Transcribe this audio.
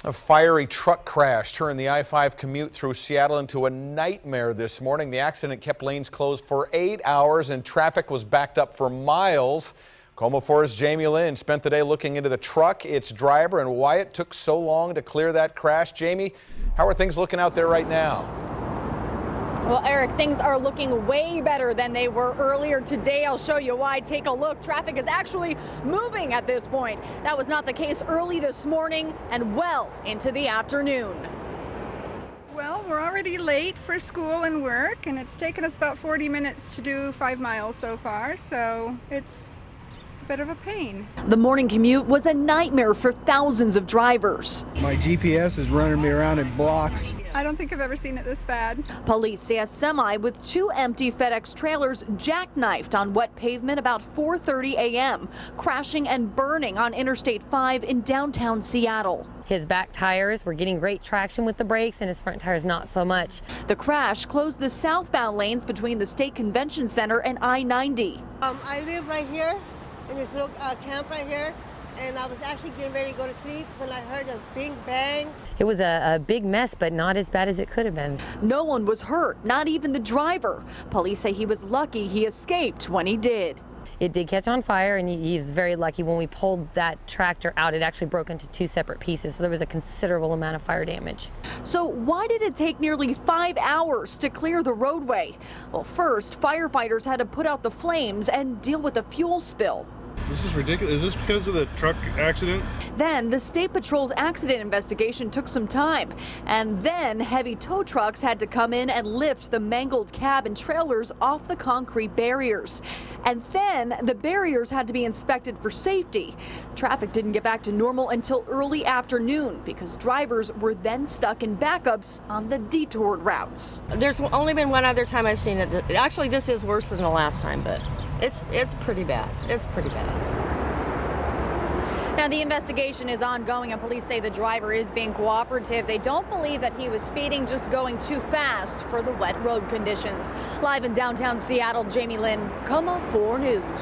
A fiery truck crash turned the I-5 commute through Seattle into a nightmare this morning. The accident kept lanes closed for 8 hours and traffic was backed up for miles. KOMO 4's Jamie Lynn spent the day looking into the truck, its driver, and why it took so long to clear that crash. Jamie, how are things looking out there right now? Well, Eric, things are looking way better than they were earlier today. I'll show you why. Take a look. Traffic is actually moving at this point. That was not the case early this morning and well into the afternoon. Well, we're already late for school and work, and it's taken us about 40 minutes to do 5 miles so far, so it's a bit of a pain. The morning commute was a nightmare for thousands of drivers. My GPS is running me around in blocks. I don't think I've ever seen it this bad. Police say a semi with 2 empty FedEx trailers jackknifed on wet pavement about 4:30 a.m., crashing and burning on Interstate 5 in downtown Seattle. His back tires were getting great traction with the brakes and his front tires not so much. The crash closed the southbound lanes between the State Convention Center and I-90. I live right here in this little camp right here, and I was actually getting ready to go to sleep when I heard a big bang. It was a big mess, but not as bad as it could have been. No one was hurt, not even the driver. Police say he was lucky he escaped when he did. It did catch on fire, and he was very lucky. When we pulled that tractor out, it actually broke into 2 separate pieces, so there was a considerable amount of fire damage. So why did it take nearly 5 hours to clear the roadway? Well, first, firefighters had to put out the flames and deal with a fuel spill. This is ridiculous. Is this because of the truck accident? Then the State Patrol's accident investigation took some time. And then heavy tow trucks had to come in and lift the mangled cab and trailers off the concrete barriers. And then the barriers had to be inspected for safety. Traffic didn't get back to normal until early afternoon because drivers were then stuck in backups on the detoured routes. There's only been one other time I've seen it. Actually, this is worse than the last time, but it's pretty bad. It's pretty bad. Now, the investigation is ongoing, and police say the driver is being cooperative. They don't believe that he was speeding, just going too fast for the wet road conditions. Live in downtown Seattle, Jamie Lynn, KOMO 4 News.